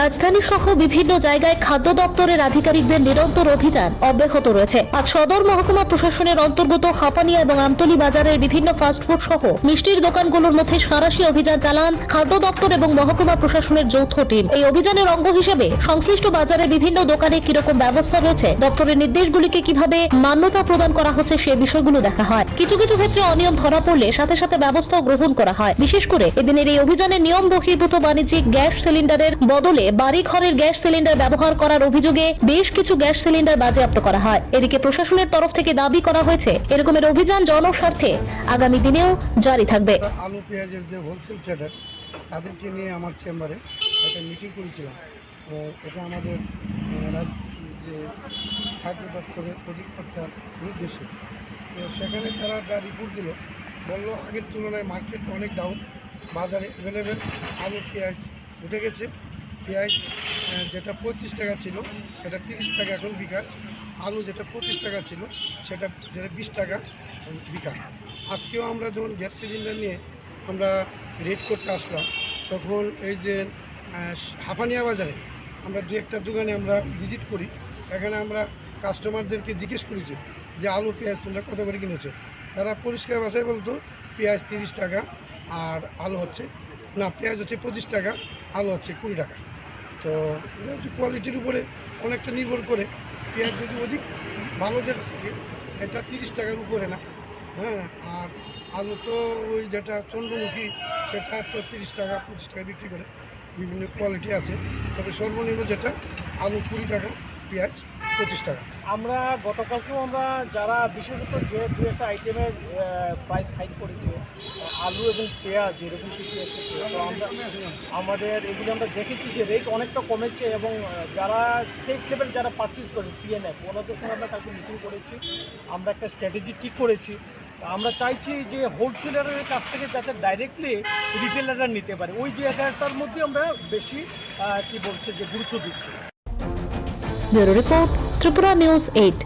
রাজধানী সহ বিভিন্ন জায়গায় খাদ্য দপ্তরের আধিকারিকদের নিরন্তর অভিযান অব্যাহত রয়েছে। আজ সদর মহকুমা প্রশাসনের অন্তর্গত হাপানিয়া এবং আমতলি বাজারের বিভিন্ন ফাস্টফুড সহ মিষ্টির দোকানগুলোর মধ্যে সাঁড়াশি অভিযান চালান খাদ্য দপ্তর এবং মহকুমা প্রশাসনের যৌথ টিম। এই অভিযানের অঙ্গ হিসেবে সংশ্লিষ্ট বাজারের বিভিন্ন দোকানে কিরকম ব্যবস্থা রয়েছে, দপ্তরের নির্দেশগুলিকে কিভাবে মান্যতা প্রদান করা হচ্ছে সে বিষয়গুলো দেখা হয়। কিছু কিছু ক্ষেত্রে অনিয়ম ধরা পড়লে সাথে সাথে ব্যবস্থাও গ্রহণ করা হয়। বিশেষ করে এদিনের এই অভিযানে নিয়ম বহির্ভূত বাণিজ্যিক গ্যাস সিলিন্ডারের বদলে বাড়ি ঘরের গ্যাস সিলিন্ডার ব্যবহার করার অভিযোগে বেশ কিছু গ্যাস সিলিন্ডার বাজেয়াপ্ত করা হয়। এদিকে প্রশাসনের তরফ থেকে দাবি করা হয়েছে এরকমের অভিযান জনস্বার্থে আগামী দিনেও জারি থাকবে। আলু পেঁয়াজের যে হোলসেল ট্রেডার্স তাদেরকে নিয়ে আমার চেম্বারে একটা মিটিং করেছিলাম। এটা আমাদের যে খাদ্য দপ্তরের অধিকর্তার নির্দেশে, তো সেখানে তারা যা রিপোর্ট দিল, বলল আগের তুলনায় মার্কেট অনেক ডাউন, বাজারে অ্যাভেলেবেল আলু পেঁয়াজ উঠে গেছে। পেঁয়াজ যেটা 25 টাকা ছিল সেটা 30 টাকা এখন বিকার, আলু যেটা 25 টাকা ছিল সেটা 20 টাকা বিকার। আজকেও আমরা যখন গ্যাস সিলিন্ডার নিয়ে আমরা রেড করতে আসলাম, তখন এই যে হাফানিয়া বাজারে আমরা দু একটা দোকানে আমরা ভিজিট করি, এখানে আমরা কাস্টমারদেরকে জিজ্ঞেস করেছি যে আলু পেঁয়াজ তোমরা কত করে কিনেছো। তারা পরিষ্কার ভাষায় বলতো পেঁয়াজ 30 টাকা আর আলু হচ্ছে পেঁয়াজ হচ্ছে 25 টাকা, আলু হচ্ছে 20 টাকা। তো এটা হচ্ছে কোয়ালিটির উপরে অনেকটা নির্ভর করে। পেঁয়াজ যদি অধিক ভালো যেটা থাকে এটা 30 টাকার উপরে না, হ্যাঁ, আর আলু তো ওই যেটা চন্দ্রমুখী সেটা তো 30 টাকা 25 টাকা বিক্রি করে। বিভিন্ন কোয়ালিটি আছে, তবে সর্বনিম্ন যেটা আলু 20 টাকা, পেঁয়াজ 25 টাকা। আমরা গতকালকেও আমরা যারা বিশেষত যে দু একটা আইটেমের প্রাইস হাইক করেছে, আলু এবং পেঁয়াজ এরকম কিছু এসেছে, তো আমাদের এগুলো আমরা দেখেছি যে রেট অনেকটা কমেছে এবং যারা স্টেট লেভেল যারা পারচেস করে সিএনএফ ওনাদের সঙ্গে আমরা কালকে মিটিং করেছি, আমরা একটা স্ট্র্যাটেজি ঠিক করেছি। আমরা চাইছি যে হোলসেলারের কাছ থেকে যাতে ডাইরেক্টলি রিটেলাররা নিতে পারে, ওই জায়গাটার মধ্যে আমরা বেশি কি বলছে যে গুরুত্ব দিচ্ছি। Bureau report, Tripura news 8।